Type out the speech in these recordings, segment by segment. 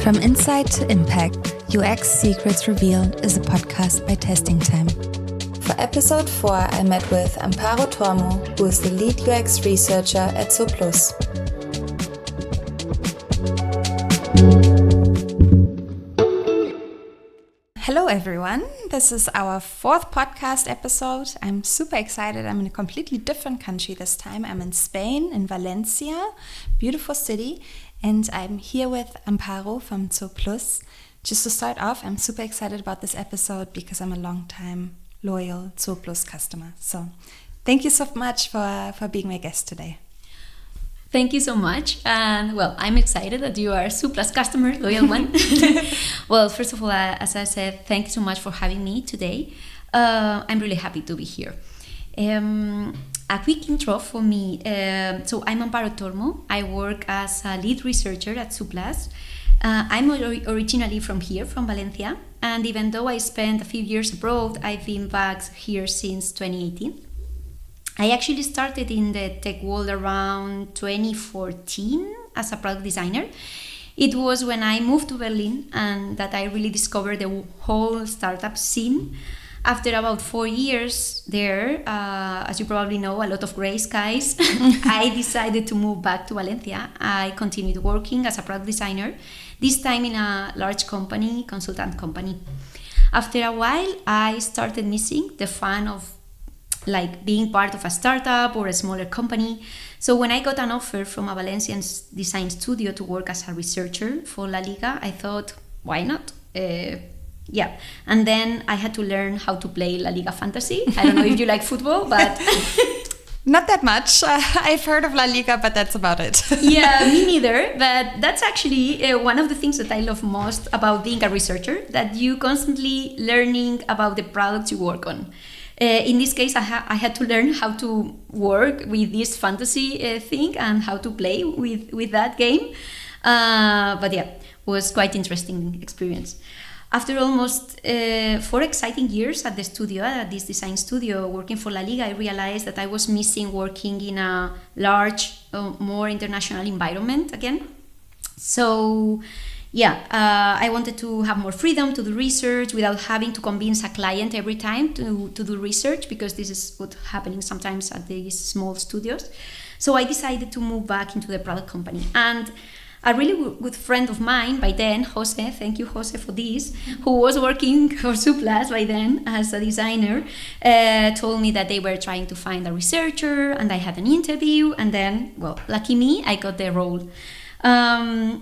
From Insight to Impact, UX Secrets Revealed is a podcast by Testing Time. For episode 4, I met with Amparo Tormo, who is the lead UX researcher at Zooplus. Hello everyone, this is our 4th podcast episode. I'm super excited. I'm in a completely different country this time. I'm in Spain, in Valencia, beautiful city, and I'm here with Amparo from Zooplus. Just to start off, I'm super excited about this episode because I'm a long-time loyal Zooplus customer. So thank you so much for being my guest today. Thank you so much. And well, I'm excited that you are a Zooplus customer, loyal one. Well, first of all, as I said, thank you so much for having me today. I'm really happy to be here. A quick intro for me. So I'm Amparo Tormo. I work as a lead researcher at Zooplus. I'm originally from here, from Valencia. And even though I spent a few years abroad, I've been back here since 2018. I actually started in the tech world around 2014 as a product designer. It was when I moved to Berlin and that I really discovered the whole startup scene. After about 4 years there, as you probably know, a lot of gray skies, I decided to move back to Valencia. I continued working as a product designer, this time in a large company, consultant company. After a while, I started missing the fun of being part of a startup or a smaller company. So when I got an offer from a Valencian design studio to work as a researcher for La Liga, I thought, why not? And then I had to learn how to play La Liga Fantasy. I don't know if you like football, but... Not that much. I've heard of La Liga, but that's about it. Yeah, me neither. But that's actually one of the things that I love most about being a researcher, that you constantly learning about the products you work on. In this case, I had to learn how to work with this fantasy thing and how to play with that game. But yeah, it was quite interesting experience. After almost 4 exciting years at the studio, at this design studio, working for La Liga, I realized that I was missing working in a large, more international environment again. So I wanted to have more freedom to do research without having to convince a client every time to do research, because this is what's happening sometimes at these small studios. So I decided to move back into the product company. And a really good friend of mine by then, Jose, thank you Jose for this, who was working for Zooplus by then as a designer, told me that they were trying to find a researcher, and I had an interview, and then, well, lucky me, I got the role. I've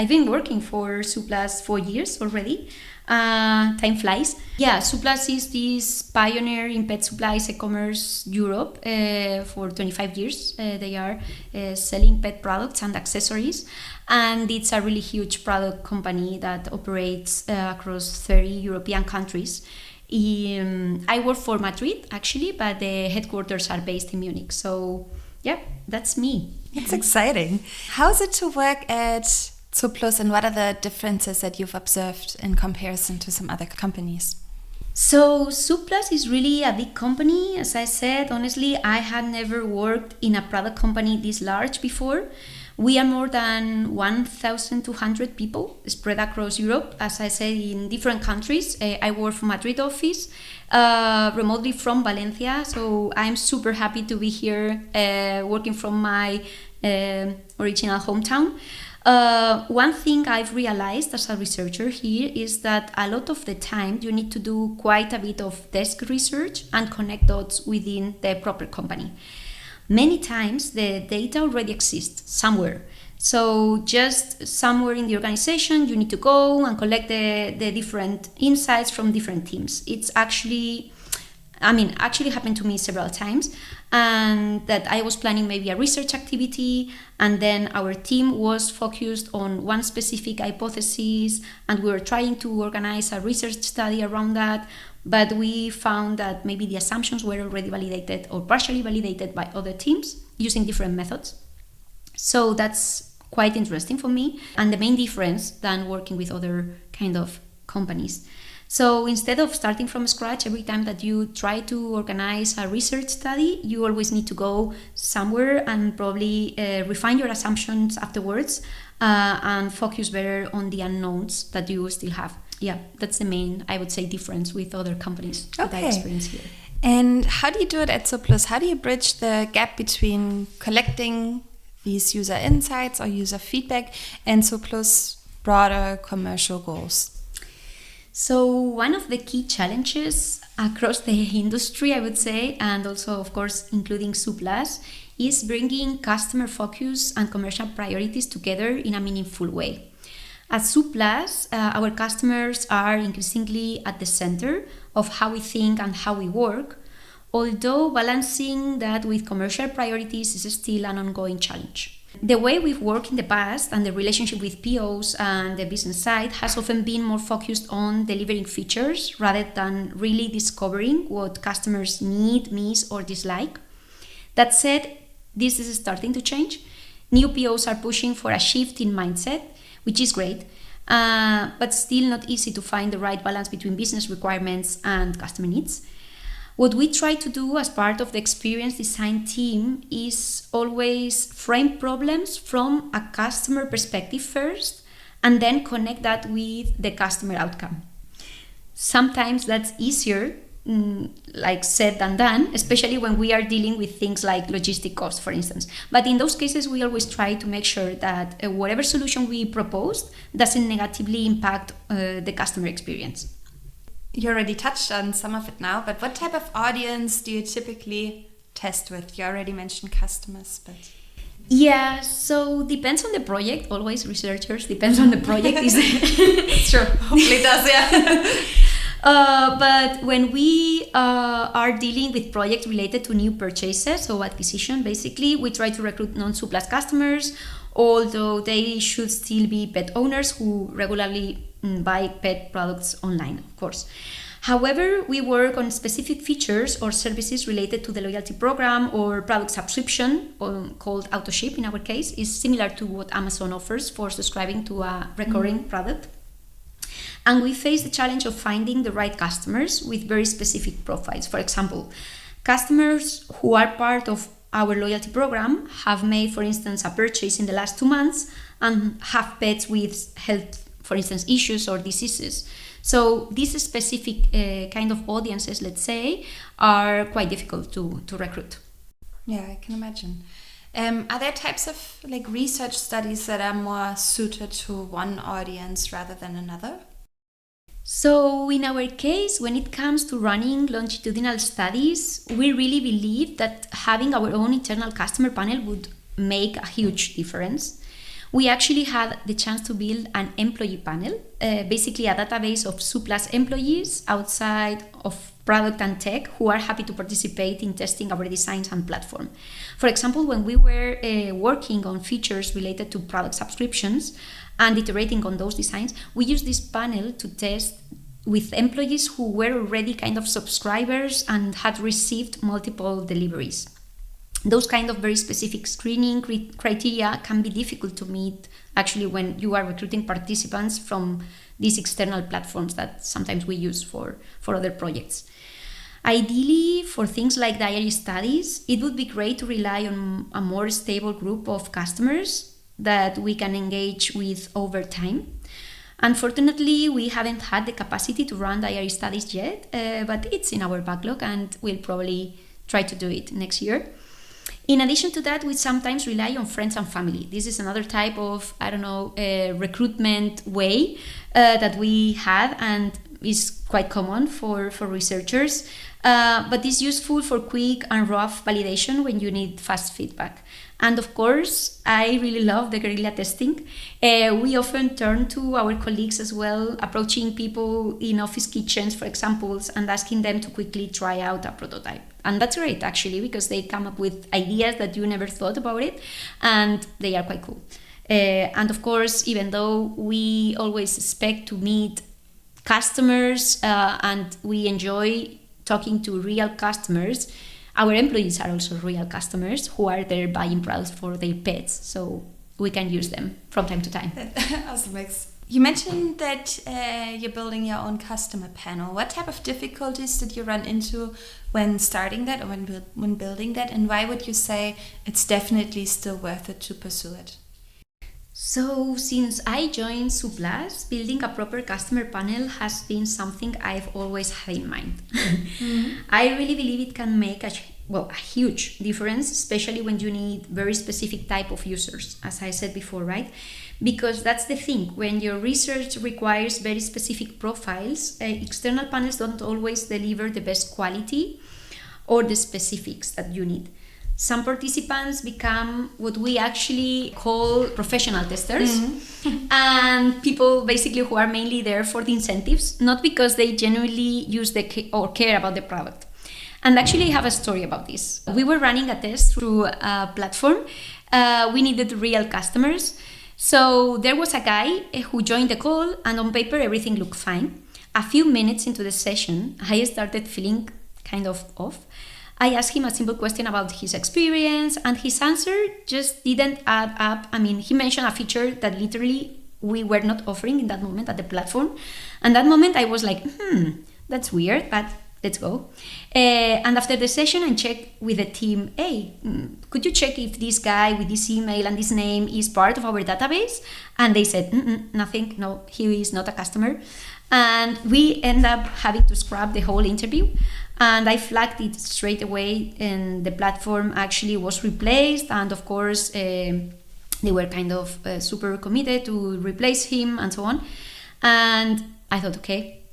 been working for Zooplus 4 years already. Time flies. Yeah, Zooplus is this pioneer in pet supplies e-commerce Europe for 25 years. They are selling pet products and accessories, and it's a really huge product company that operates across 30 European countries. I work for Madrid actually, but the headquarters are based in Munich. So yeah, that's me. It's exciting. How is it to work at Zooplus, and what are the differences that you've observed in comparison to some other companies? So Zooplus is really a big company. As I said, honestly, I had never worked in a product company this large before. We are more than 1,200 people spread across Europe, as I said, in different countries. I work from Madrid office, remotely from Valencia. So I'm super happy to be here working from my original hometown. One thing I've realized as a researcher here is that a lot of the time you need to do quite a bit of desk research and connect dots within the proper company. Many times the data already exists somewhere. So just somewhere in the organization, you need to go and collect the different insights from different teams. It's actually happened to me several times, and that I was planning maybe a research activity, and then our team was focused on one specific hypothesis, and we were trying to organize a research study around that, but we found that maybe the assumptions were already validated or partially validated by other teams using different methods. So that's quite interesting for me, and the main difference than working with other kind of companies. So instead of starting from scratch every time that you try to organize a research study, you always need to go somewhere and probably refine your assumptions afterwards and focus better on the unknowns that you still have. Yeah, that's the main, I would say, difference with other companies that I experience here. And how do you do it at Zooplus? How do you bridge the gap between collecting these user insights or user feedback and Zooplus' broader commercial goals? So one of the key challenges across the industry, I would say, and also, of course, including Zooplus, is bringing customer focus and commercial priorities together in a meaningful way. At Zooplus, our customers are increasingly at the center of how we think and how we work, although balancing that with commercial priorities is still an ongoing challenge. The way we've worked in the past and the relationship with POs and the business side has often been more focused on delivering features rather than really discovering what customers need, miss, or dislike. That said, this is starting to change. New POs are pushing for a shift in mindset, which is great, but still not easy to find the right balance between business requirements and customer needs. What we try to do as part of the experience design team is always frame problems from a customer perspective first and then connect that with the customer outcome. Sometimes that's easier, like said than done, especially when we are dealing with things like logistic costs, for instance. But in those cases, we always try to make sure that whatever solution we proposed doesn't negatively impact the customer experience. You already touched on some of it now, but what type of audience do you typically test with? You already mentioned customers, but... Yeah, so depends on the project. Always researchers, depends on the project. It's true, hopefully it does, yeah. But when we are dealing with projects related to new purchases or acquisition, basically, we try to recruit non-Zooplus customers, although they should still be pet owners who regularly buy pet products online, of course. However, we work on specific features or services related to the loyalty program or product subscription, called AutoShip in our case, is similar to what Amazon offers for subscribing to a recurring product. And we face the challenge of finding the right customers with very specific profiles. For example, customers who are part of our loyalty program have made, for instance, a purchase in the last 2 months and have pets with health, for instance, issues or diseases. So these specific kind of audiences, let's say, are quite difficult to recruit. Yeah, I can imagine. Are there types of research studies that are more suited to one audience rather than another? So in our case, when it comes to running longitudinal studies, we really believe that having our own internal customer panel would make a huge difference. We actually had the chance to build an employee panel, basically a database of Zooplus employees outside of product and tech who are happy to participate in testing our designs and platform. For example, when we were working on features related to product subscriptions and iterating on those designs, we used this panel to test with employees who were already kind of subscribers and had received multiple deliveries. Those kind of very specific screening criteria can be difficult to meet actually when you are recruiting participants from these external platforms that sometimes we use for other projects. Ideally, for things like diary studies, it would be great to rely on a more stable group of customers that we can engage with over time. Unfortunately, we haven't had the capacity to run diary studies yet, but it's in our backlog and we'll probably try to do it next year. In addition to that, we sometimes rely on friends and family. This is another type of, recruitment way that we have and is quite common for researchers, but is useful for quick and rough validation when you need fast feedback. And of course, I really love the guerrilla testing. We often turn to our colleagues as well, approaching people in office kitchens, for example, and asking them to quickly try out a prototype. And that's great, actually, because they come up with ideas that you never thought about it, and they are quite cool. And of course, even though we always expect to meet customers and we enjoy talking to real customers, our employees are also real customers who are there buying products for their pets, so we can use them from time to time. That also makes You mentioned that you're building your own customer panel. What type of difficulties did you run into when starting that or when building that? And why would you say it's definitely still worth it to pursue it? So since I joined Zooplus, building a proper customer panel has been something I've always had in mind. I really believe it can make a huge difference, especially when you need very specific type of users, as I said before, right? Because that's the thing, when your research requires very specific profiles, external panels don't always deliver the best quality or the specifics that you need. Some participants become what we actually call professional testers, and people basically who are mainly there for the incentives, not because they genuinely use or care about the product. And actually I have a story about this. We were running a test through a platform. We needed real customers. So there was a guy who joined the call, and on paper everything looked fine. A few minutes into the session, I started feeling kind of off. I asked him a simple question about his experience, and his answer just didn't add up. I mean, he mentioned a feature that literally we were not offering in that moment at the platform. And that moment I was like, that's weird, but let's go. And after the session, I checked with the team, hey, could you check if this guy with this email and this name is part of our database? And they said, nothing, no, he is not a customer. And we end up having to scrap the whole interview. And I flagged it straight away, and the platform actually was replaced. And of course, they were kind of super committed to replace him and so on. And I thought, okay,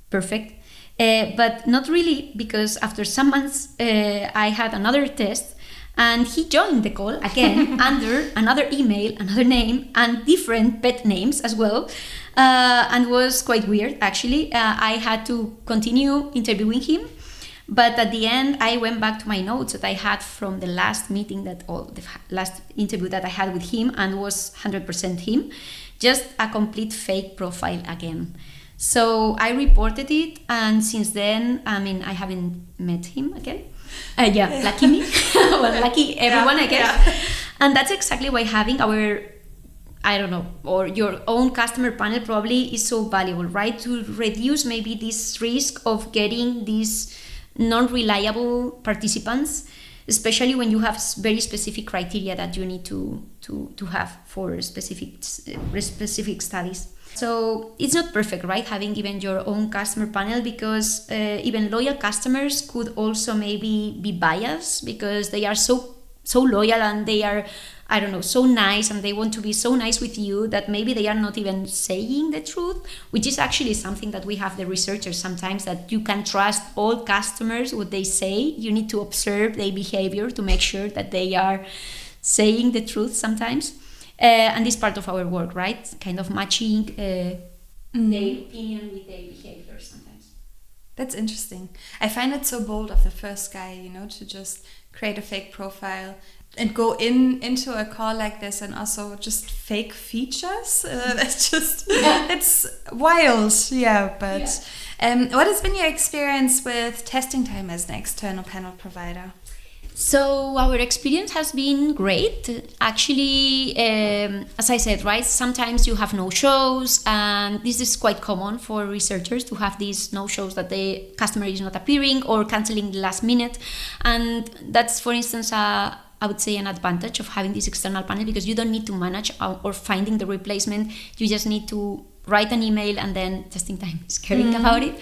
perfect. But not really, because after some months, I had another test, and he joined the call again under another email, another name, and different pet names as well. And was quite weird, actually. I had to continue interviewing him. But at the end, I went back to my notes that I had from the last meeting the last interview that I had with him, and was 100% him, just a complete fake profile again. So I reported it, and since then, I mean, I haven't met him again. Lucky me. Well, lucky everyone, I guess. Yeah. And that's exactly why having or your own customer panel probably is so valuable, right? To reduce maybe this risk of getting these non-reliable participants, especially when you have very specific criteria that you need to have for specific studies. So it's not perfect, right? Having even your own customer panel, because even loyal customers could also maybe be biased because they are so loyal, and they are, so nice, and they want to be so nice with you that maybe they are not even saying the truth, which is actually something that we have the researchers sometimes, that you can trust all customers, what they say. You need to observe their behavior to make sure that they are saying the truth sometimes. And this part of our work, right? Kind of matching their opinion with their behavior sometimes. That's interesting. I find it so bold of the first guy, to just create a fake profile and go into a call like this, and also just fake features. It's wild. Yeah, but what has been your experience with testing time as an external panel provider? So our experience has been great. Actually, as I said, right, sometimes you have no-shows, and this is quite common for researchers to have these no-shows, that the customer is not appearing or canceling the last minute. And that's, for instance, I would say an advantage of having this external panel, because you don't need to manage or finding the replacement. You just need to write an email, and then testing time is caring about it,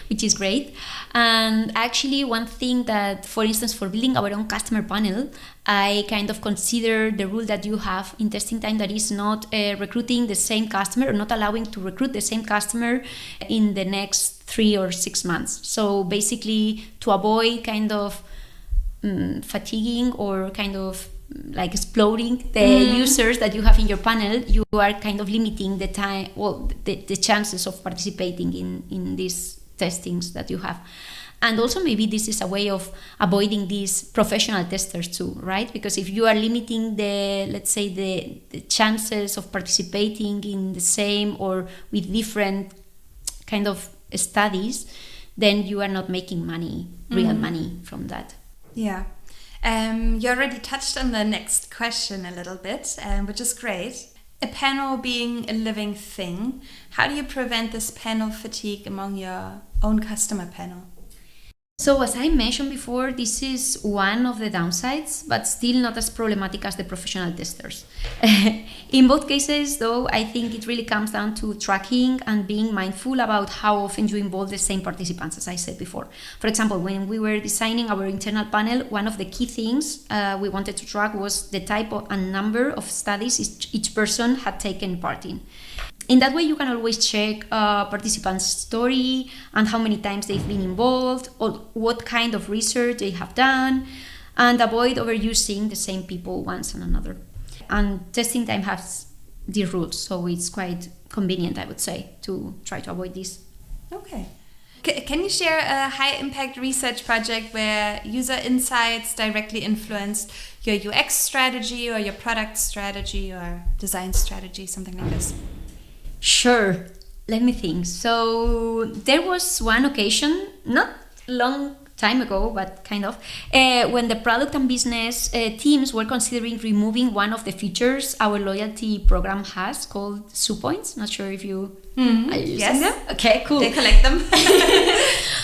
which is great. And actually, one thing that, for instance, for building our own customer panel, I kind of consider the rule that you have in testing time, that is not recruiting the same customer, or not allowing to recruit the same customer in the next 3 or 6 months. So basically, to avoid kind of fatiguing or kind of like exploding the users that you have in your panel, you are kind of limiting the time, the chances of participating in these testings that you have. And also maybe this is a way of avoiding these professional testers too, right? Because if you are limiting the chances of participating in the same or with different kind of studies, then you are not making money, real money from that. Yeah. You already touched on the next question a little bit, which is great. a panel being a living thing, how do you prevent this panel fatigue among your own customer panel? So as I mentioned before, this is one of the downsides, but still not as problematic as the professional testers. In both cases, though, I think it really comes down to tracking and being mindful about how often you involve the same participants, as I said before. For example, when we were designing our internal panel, one of the key things we wanted to track was the type and number of studies each person had taken part in. In that way, you can always check participants' story and how many times they've been involved, or what kind of research they have done, and avoid overusing the same people once and another. And testing time has the rules, so it's quite convenient, I would say, to try to avoid this. Okay. Can you share a high-impact research project where user insights directly influenced your UX strategy or your product strategy or design strategy, something like this? Sure, let me think. So there was one occasion, not long time ago, but kind of, when the product and business teams were considering removing one of the features our loyalty program has called zoopoints. Not sure if you are using them. Okay, cool. They collect them.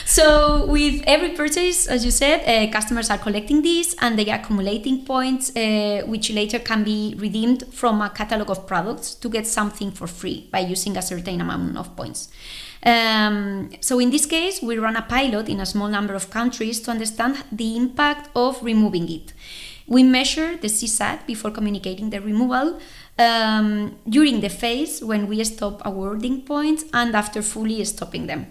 So with every purchase, as you said, customers are collecting these and they are accumulating points, which later can be redeemed from a catalog of products to get something for free by using a certain amount of points. So in this case, we run a pilot in a small number of countries to understand the impact of removing it. We measure the CSAT before communicating the removal, during the phase when we stop awarding points and after fully stopping them.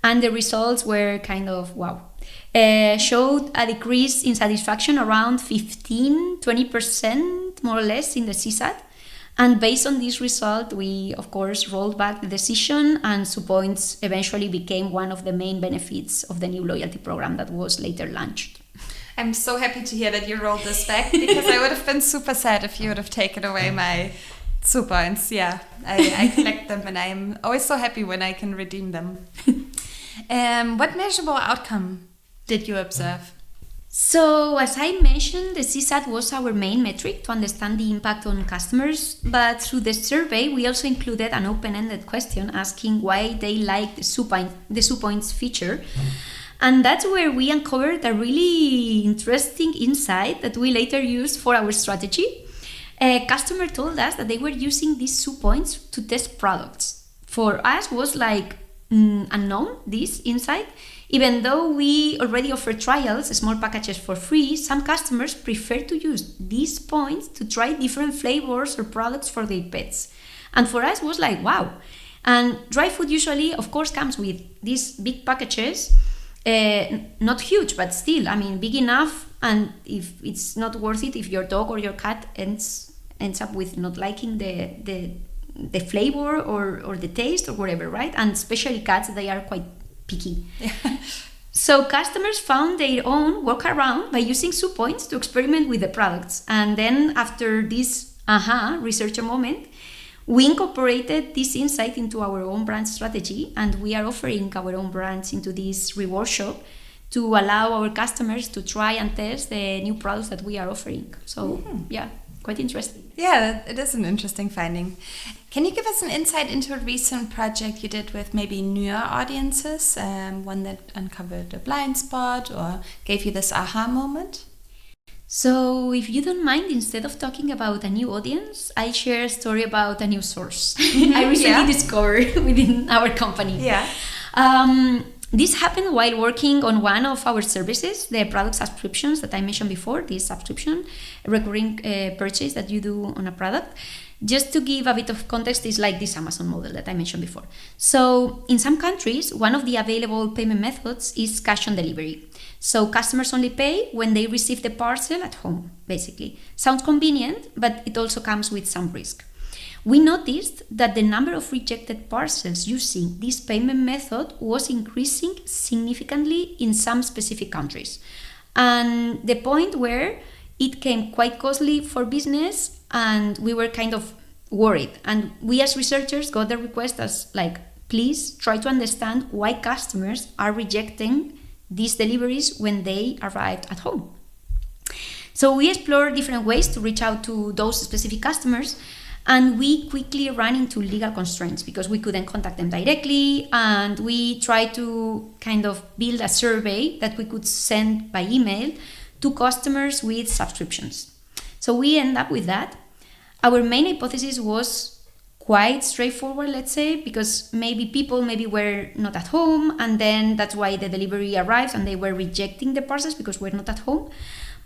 And the results were kind of wow. Showed a decrease in satisfaction around 15-20% more or less in the CSAT. And based on this result, we, of course, rolled back the decision, and zoopoints eventually became one of the main benefits of the new loyalty program that was later launched. I'm so happy to hear that you rolled this back, because I would have been super sad if you would have taken away my zoopoints. Yeah, I collect them, and I'm always so happy when I can redeem them. What measurable outcome did you observe? So, as I mentioned, the CSAT was our main metric to understand the impact on customers, but through the survey, we also included an open-ended question asking why they like the zoopoints feature. And that's where we uncovered a really interesting insight that we later used for our strategy. A customer told us that they were using these zoopoints to test products. For us, was like unknown, this insight. Even though we already offer trials, small packages for free, some customers prefer to use these points to try different flavors or products for their pets. And for us, was like, wow. And dry food usually, of course, comes with these big packages, not huge, but still, I mean, big enough. And if it's not worth it, if your dog or your cat ends up with not liking the flavor or the taste or whatever, right? And especially cats, they are quite picky. Yeah. So customers found their own workaround by using zoopoints to experiment with the products. And then after this researcher moment, we incorporated this insight into our own brand strategy, and we are offering our own brands into this reward shop to allow our customers to try and test the new products that we are offering. So yeah, quite interesting. Yeah, it is an interesting finding. Can you give us an insight into a recent project you did with maybe newer audiences, one that uncovered a blind spot or gave you this aha moment? So if you don't mind, instead of talking about a new audience, I share a story about a new source I recently discovered within our company. Yeah. This happened while working on one of our services, the product subscriptions that I mentioned before, this subscription, recurring purchase that you do on a product. Just to give a bit of context, is like this Amazon model that I mentioned before. So in some countries, one of the available payment methods is cash on delivery. So customers only pay when they receive the parcel at home, basically. Sounds convenient, but it also comes with some risk. We noticed that the number of rejected parcels using this payment method was increasing significantly in some specific countries. And the point where it came quite costly for business, and we were kind of worried. And we as researchers got the request as like, please try to understand why customers are rejecting these deliveries when they arrived at home. So we explored different ways to reach out to those specific customers. And we quickly ran into legal constraints because we couldn't contact them directly, and we tried to kind of build a survey that we could send by email to customers with subscriptions. So we end up with that. Our main hypothesis was quite straightforward, let's say, because people were not at home, and then that's why the delivery arrives and they were rejecting the parcels because we're not at home.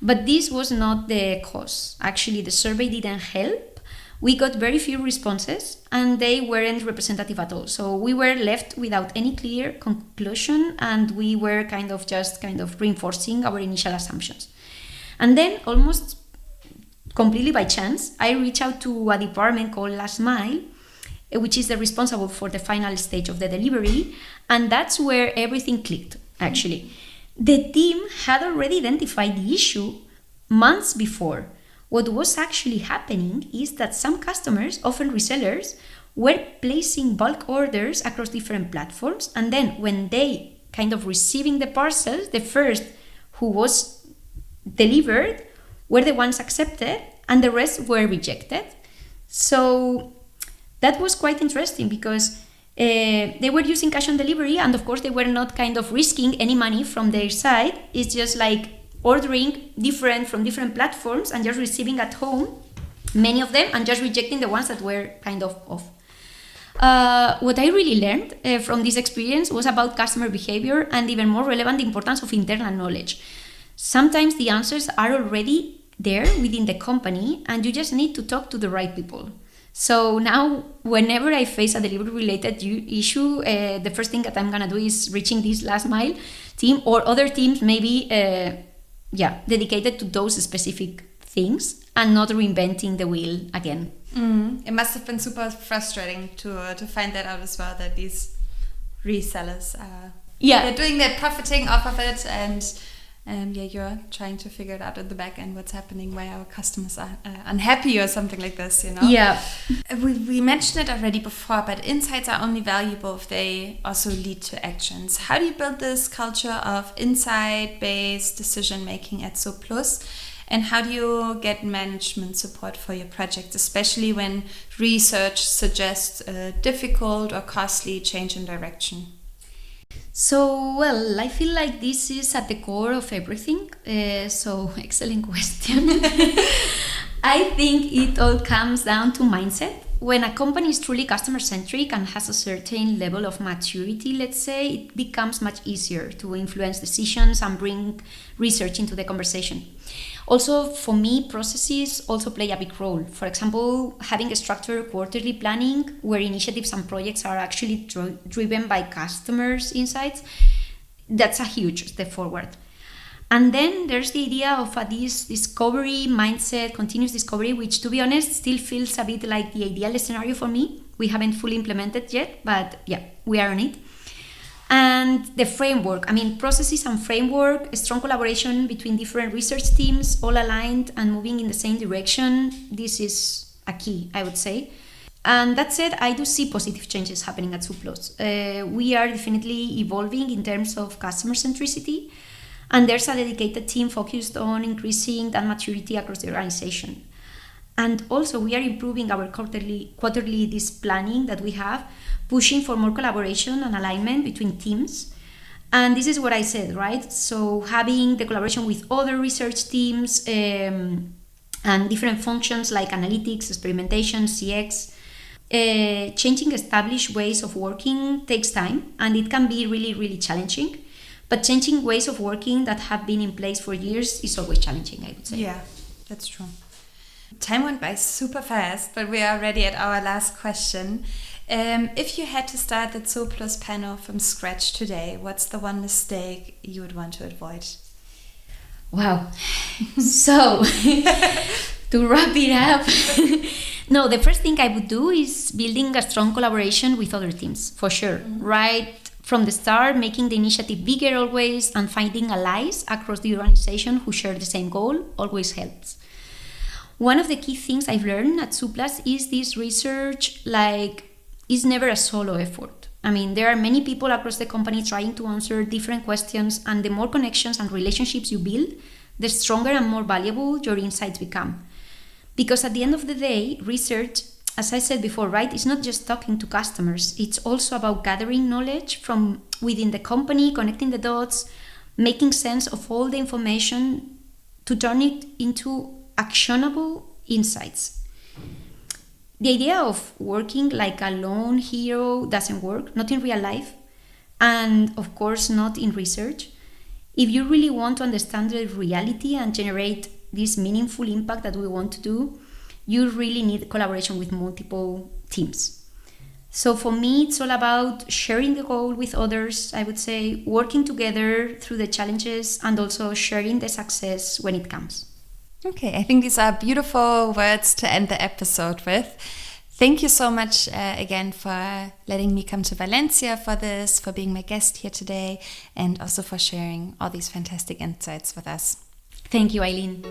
But this was not the cause. Actually, the survey didn't help. We got very few responses and they weren't representative at all. So we were left without any clear conclusion, and we were kind of reinforcing our initial assumptions. And then almost completely by chance, I reached out to a department called Last Mile, which is responsible for the final stage of the delivery. And that's where everything clicked, actually. The team had already identified the issue months before. What was actually happening is that some customers, often resellers, were placing bulk orders across different platforms, and then when they kind of receiving the parcels, the first who was delivered were the ones accepted and the rest were rejected. So that was quite interesting because they were using cash on delivery, and of course they were not kind of risking any money from their side. It's just like ordering from different platforms and just receiving at home many of them and just rejecting the ones that were kind of off. What I really learned from this experience was about customer behavior, and even more relevant, the importance of internal knowledge. Sometimes the answers are already there within the company and you just need to talk to the right people. So now whenever I face a delivery related issue, the first thing that I'm gonna do is reaching this Last Mile team or other teams maybe dedicated to those specific things and not reinventing the wheel again. It must have been super frustrating to find that out as well, that these resellers they're doing that, profiting off of it, and you're trying to figure it out at the back end what's happening, why our customers are unhappy or something like this, Yeah. We mentioned it already before, but insights are only valuable if they also lead to actions. How do you build this culture of insight-based decision-making at Zooplus? And how do you get management support for your projects, especially when research suggests a difficult or costly change in direction? So, well, I feel like this is at the core of everything. So, excellent question. I think it all comes down to mindset. When a company is truly customer-centric and has a certain level of maturity, let's say, it becomes much easier to influence decisions and bring research into the conversation. Also, for me, processes also play a big role. For example, having a structured quarterly planning where initiatives and projects are actually driven by customers' insights, that's a huge step forward. And then there's the idea of this discovery mindset, continuous discovery, which, to be honest, still feels a bit like the ideal scenario for me. We haven't fully implemented yet, but yeah, we are on it. And the framework, processes and framework, a strong collaboration between different research teams, all aligned and moving in the same direction. This is a key, I would say. And that said, I do see positive changes happening at Zooplus. We are definitely evolving in terms of customer centricity, and there's a dedicated team focused on increasing that maturity across the organization. And also we are improving our quarterly this planning that we have, pushing for more collaboration and alignment between teams. And this is what I said, right? So having the collaboration with other research teams and different functions like analytics, experimentation, CX, changing established ways of working takes time, and it can be really, really challenging. But changing ways of working that have been in place for years is always challenging, I would say. Yeah, that's true. Time went by super fast, but we are already at our last question. If you had to start the Zooplus panel from scratch today, what's the one mistake you would want to avoid? Wow. So, to wrap it up, no, the first thing I would do is building a strong collaboration with other teams, for sure. Mm-hmm. Right from the start, making the initiative bigger always, and finding allies across the organization who share the same goal always helps. One of the key things I've learned at Zooplus is this research is never a solo effort. There are many people across the company trying to answer different questions, and the more connections and relationships you build, the stronger and more valuable your insights become. Because at the end of the day, research as I said before, right, it's not just talking to customers. It's also about gathering knowledge from within the company, connecting the dots, making sense of all the information to turn it into actionable insights. The idea of working like a lone hero doesn't work, not in real life, and of course not in research. If you really want to understand the reality and generate this meaningful impact that we want to do, you really need collaboration with multiple teams. So for me, it's all about sharing the goal with others, I would say, working together through the challenges and also sharing the success when it comes. Okay, I think these are beautiful words to end the episode with. Thank you so much again for letting me come to Valencia for this, for being my guest here today, and also for sharing all these fantastic insights with us. Thank you, Eileen.